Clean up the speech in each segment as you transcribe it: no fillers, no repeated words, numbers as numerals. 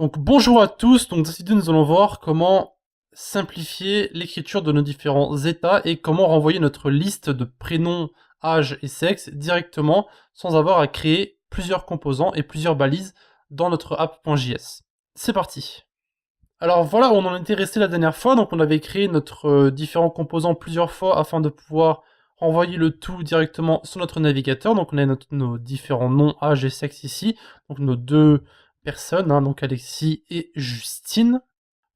Donc bonjour à tous, donc dans cette vidéo nous allons voir comment simplifier l'écriture de nos différents états et comment renvoyer notre liste de prénoms, âge et sexe directement sans avoir à créer plusieurs composants et plusieurs balises dans notre app.js. C'est parti. Alors voilà où on en était resté la dernière fois, donc on avait créé notre différents composants plusieurs fois afin de pouvoir renvoyer le tout directement sur notre navigateur. Donc on a nos différents noms, âge et sexe ici, donc nos deux personnes, hein, donc Alexis et Justine.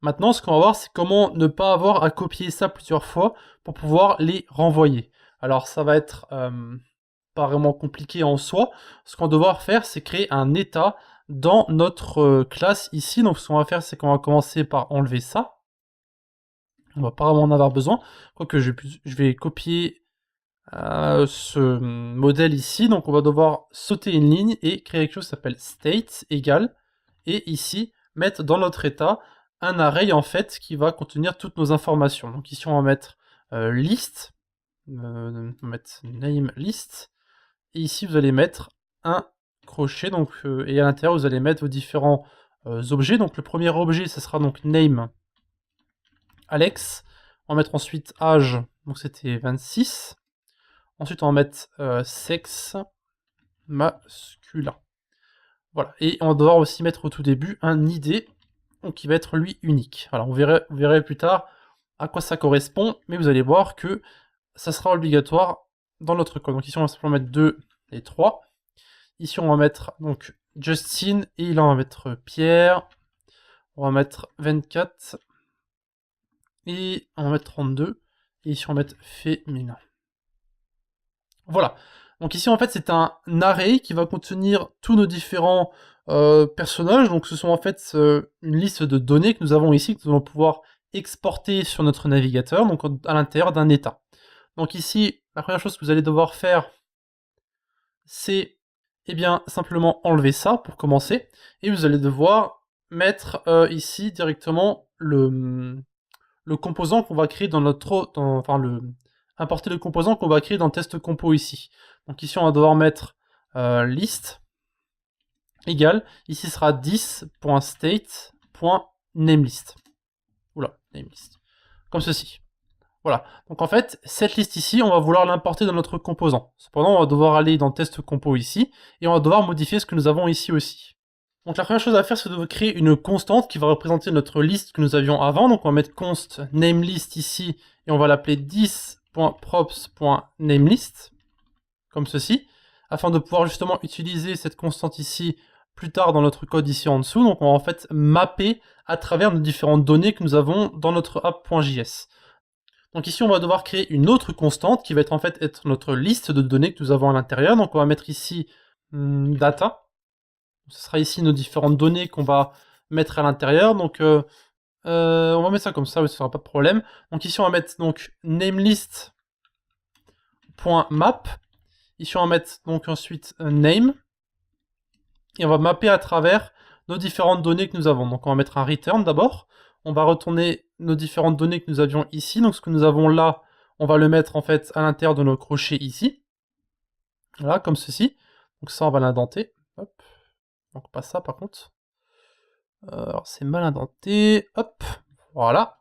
Maintenant, ce qu'on va voir, c'est comment ne pas avoir à copier ça plusieurs fois pour pouvoir les renvoyer. Alors ça va être pas vraiment compliqué en soi. Ce qu'on va devoir faire, c'est créer un état dans notre classe ici. Donc ce qu'on va faire, c'est qu'on va commencer par enlever ça. On va pas vraiment en avoir besoin. Quoique je vais copier ce modèle ici. Donc on va devoir sauter une ligne et créer quelque chose qui s'appelle state égale. Et ici, mettre dans notre état un array en fait qui va contenir toutes nos informations. Donc ici on va mettre list, on va mettre name list. Et ici vous allez mettre un crochet, donc, et à l'intérieur vous allez mettre vos différents objets. Donc le premier objet, ce sera donc name Alex. On va mettre ensuite âge, donc c'était 26. Ensuite on va mettre sexe masculin. Voilà, et on va devoir aussi mettre au tout début un ID, donc qui va être lui unique. Alors vous verrez plus tard à quoi ça correspond, mais vous allez voir que ça sera obligatoire dans notre code. Donc ici on va simplement mettre 2 et 3. Ici on va mettre donc Justine, et là on va mettre Pierre. On va mettre 24. Et on va mettre 32. Et ici on va mettre féminin. Voilà. Donc ici en fait c'est un array qui va contenir tous nos différents personnages. Donc ce sont en fait une liste de données que nous avons ici, que nous allons pouvoir exporter sur notre navigateur, donc à l'intérieur d'un état. Donc ici, la première chose que vous allez devoir faire, c'est bien simplement enlever ça pour commencer, et vous allez devoir mettre ici directement le composant qu'on va créer dans notre... importer le composant qu'on va créer dans le test compo ici. Donc ici on va devoir mettre list égale, ici sera 10.state.namelist. Oula, namelist. Comme ceci. Voilà. Donc en fait, cette liste ici, on va vouloir l'importer dans notre composant. Cependant, on va devoir aller dans test compo ici, et on va devoir modifier ce que nous avons ici aussi. Donc la première chose à faire, c'est de créer une constante qui va représenter notre liste que nous avions avant. Donc on va mettre const namelist ici, et on va l'appeler 10.props.namelist, comme ceci, afin de pouvoir justement utiliser cette constante ici plus tard dans notre code ici en dessous. Donc on va en fait mapper à travers nos différentes données que nous avons dans notre app.js. Donc ici on va devoir créer une autre constante qui va être en fait notre liste de données que nous avons à l'intérieur. Donc on va mettre ici data. Ce sera ici nos différentes données qu'on va mettre à l'intérieur. Donc on va mettre ça comme ça, ce sera pas de problème. Donc ici on va mettre donc namelist.map. Ici on va mettre donc ensuite name. Et on va mapper à travers nos différentes données que nous avons. Donc on va mettre un return d'abord. On va retourner nos différentes données que nous avions ici. Donc ce que nous avons là, on va le mettre en fait à l'intérieur de nos crochets ici. Voilà, comme ceci. Donc ça, on va l'indenter. Hop. Donc pas ça par contre. Alors c'est mal indenté. Hop. Voilà.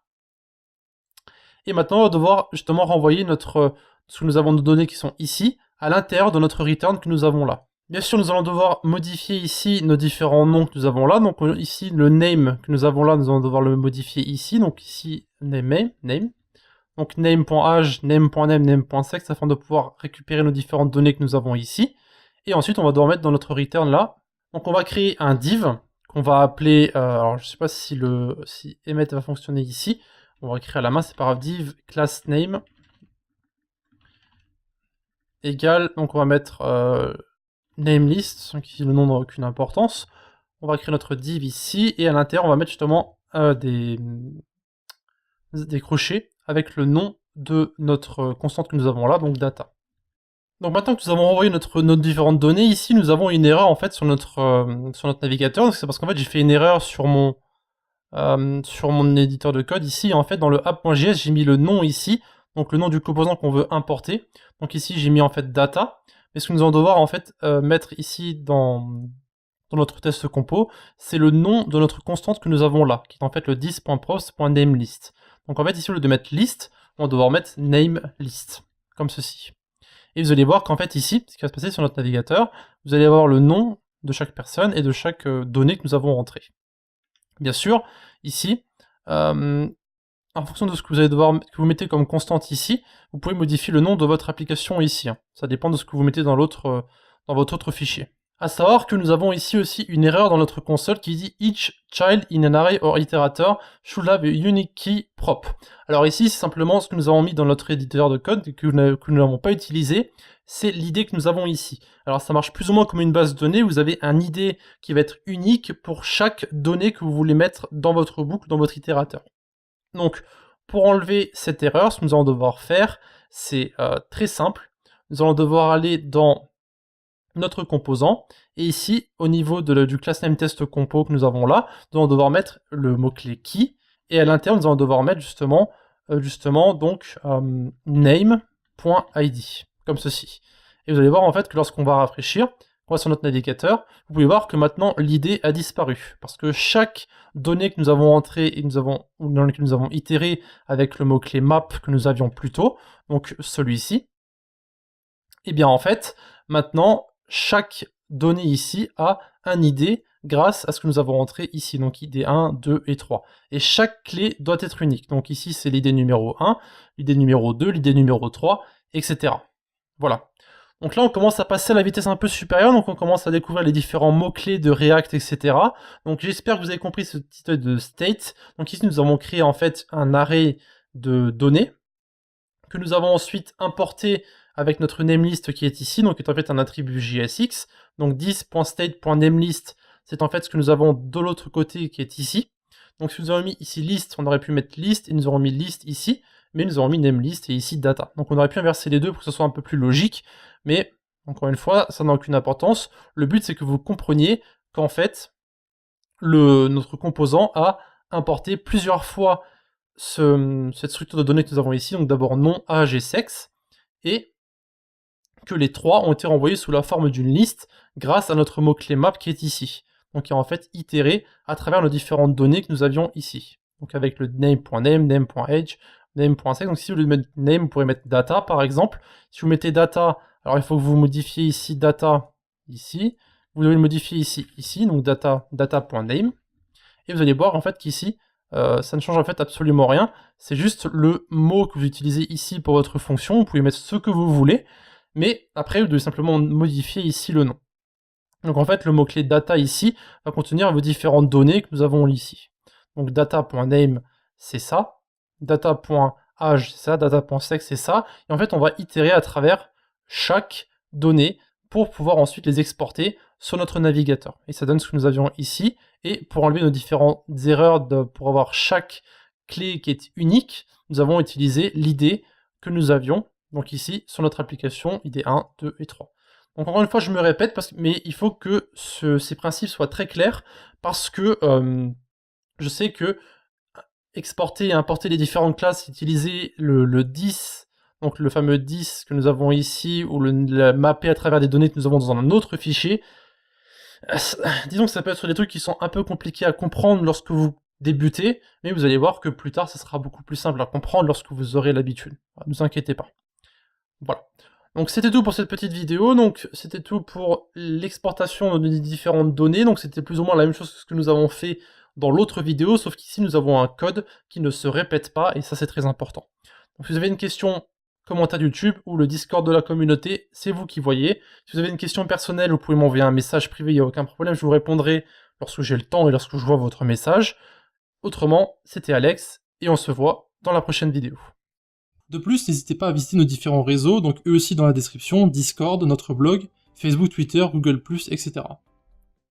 Et maintenant, on va devoir justement renvoyer ce que nous avons nos données qui sont ici, à l'intérieur de notre return que nous avons là. Bien sûr, nous allons devoir modifier ici nos différents noms que nous avons là. Donc ici, le name que nous avons là, nous allons devoir le modifier ici. Donc ici, name. Donc name.age, name.name, name.sex, afin de pouvoir récupérer nos différentes données que nous avons ici. Et ensuite, on va devoir mettre dans notre return là. Donc on va créer un div qu'on va appeler, alors je ne sais pas si emmet va fonctionner ici. On va écrire à la main, c'est pas grave, div class name égale, donc on va mettre namelist, qui le nom n'a aucune importance. On va créer notre div ici, et à l'intérieur, on va mettre justement des crochets avec le nom de notre constante que nous avons là, donc data. Donc maintenant que nous avons envoyé nos différentes données, ici nous avons une erreur en fait sur notre navigateur. C'est parce qu'en fait j'ai fait une erreur sur mon éditeur de code. Ici en fait dans le app.js j'ai mis le nom ici, donc le nom du composant qu'on veut importer. Donc ici j'ai mis en fait data, mais ce que nous allons devoir en fait mettre ici dans dans notre test compo, c'est le nom de notre constante que nous avons là, qui est en fait le 10.props.nameList. Donc en fait, ici, au lieu de mettre list, on va devoir mettre nameList, comme ceci. Et vous allez voir qu'en fait, ici, ce qui va se passer sur notre navigateur, vous allez avoir le nom de chaque personne et de chaque donnée que nous avons rentrée. Bien sûr, ici, en fonction de ce que vous allez devoir, que vous mettez comme constante ici, vous pouvez modifier le nom de votre application ici. Ça dépend de ce que vous mettez dans votre autre fichier. À savoir que nous avons ici aussi une erreur dans notre console qui dit each child in an array or iterator should have a unique key prop. Alors ici, c'est simplement ce que nous avons mis dans notre éditeur de code et que nous n'avons pas utilisé. C'est l'ID que nous avons ici. Alors ça marche plus ou moins comme une base de données. Vous avez un ID qui va être unique pour chaque donnée que vous voulez mettre dans votre boucle, dans votre itérateur. Donc, pour enlever cette erreur, ce que nous allons devoir faire, c'est très simple. Nous allons devoir aller dans notre composant, et ici, au niveau du class name test compo que nous avons là, nous allons devoir mettre le mot-clé key, et à l'intérieur, nous allons devoir mettre justement name.id, comme ceci. Et vous allez voir en fait que lorsqu'on va rafraîchir, on va sur notre navigateur, vous pouvez voir que maintenant l'ID a disparu, parce que chaque donnée que nous avons entrée et dans laquelle nous avons itéré avec le mot-clé map que nous avions plus tôt, donc celui-ci, et bien en fait, maintenant, chaque donnée ici a un ID grâce à ce que nous avons rentré ici, donc ID 1, 2 et 3. Et chaque clé doit être unique. Donc ici, c'est l'ID numéro 1, l'ID numéro 2, l'ID numéro 3, etc. Voilà. Donc là, on commence à passer à la vitesse un peu supérieure, donc on commence à découvrir les différents mots-clés de React, etc. Donc j'espère que vous avez compris ce titre de state. Donc ici, nous avons créé en fait un array de données que nous avons ensuite importé avec notre namelist qui est ici, donc qui est en fait un attribut JSX. Donc 10.state.namelist, c'est en fait ce que nous avons de l'autre côté qui est ici. Donc si nous avons mis ici list, on aurait pu mettre list, et nous aurons mis list ici, mais nous aurons mis namelist et ici data. Donc on aurait pu inverser les deux pour que ce soit un peu plus logique, mais encore une fois, ça n'a aucune importance. Le but c'est que vous compreniez qu'en fait, notre composant a importé plusieurs fois cette structure de données que nous avons ici, donc d'abord nom, âge et sexe, et que les trois ont été renvoyés sous la forme d'une liste grâce à notre mot-clé map qui est ici. Donc qui est en fait itéré à travers nos différentes données que nous avions ici. Donc avec le name.name, name.age, name.sex. Donc si vous voulez mettre name, vous pourrez mettre data par exemple. Si vous mettez data, alors il faut que vous modifiez ici data, ici. Vous devez le modifier ici, donc data.name. Et vous allez voir en fait qu'ici, ça ne change en fait absolument rien. C'est juste le mot que vous utilisez ici pour votre fonction. Vous pouvez mettre ce que vous voulez. Mais après, vous devez simplement modifier ici le nom. Donc en fait, le mot-clé data ici va contenir vos différentes données que nous avons ici. Donc data.name, c'est ça. Data.age, c'est ça. Data.sex, c'est ça. Et en fait, on va itérer à travers chaque donnée pour pouvoir ensuite les exporter sur notre navigateur. Et ça donne ce que nous avions ici. Et pour enlever nos différentes erreurs, pour avoir chaque clé qui est unique, nous avons utilisé l'ID que nous avions donc ici, sur notre application, ID 1, 2 et 3. Donc encore une fois, je me répète, mais il faut que ces principes soient très clairs, parce que je sais que exporter et importer les différentes classes, utiliser le 10, donc le fameux 10 que nous avons ici, ou le mapper à travers des données que nous avons dans un autre fichier, disons que ça peut être des trucs qui sont un peu compliqués à comprendre lorsque vous débutez, mais vous allez voir que plus tard, ça sera beaucoup plus simple à comprendre lorsque vous aurez l'habitude. Ne vous inquiétez pas. Voilà. Donc c'était tout pour cette petite vidéo, donc c'était tout pour l'exportation de différentes données, donc c'était plus ou moins la même chose que ce que nous avons fait dans l'autre vidéo, sauf qu'ici nous avons un code qui ne se répète pas, et ça c'est très important. Donc si vous avez une question, commentaire YouTube ou le Discord de la communauté, c'est vous qui voyez. Si vous avez une question personnelle, vous pouvez m'envoyer un message privé, il n'y a aucun problème, je vous répondrai lorsque j'ai le temps et lorsque je vois votre message. Autrement, c'était Alex, et on se voit dans la prochaine vidéo. De plus, n'hésitez pas à visiter nos différents réseaux, donc eux aussi dans la description, Discord, notre blog, Facebook, Twitter, Google+, etc.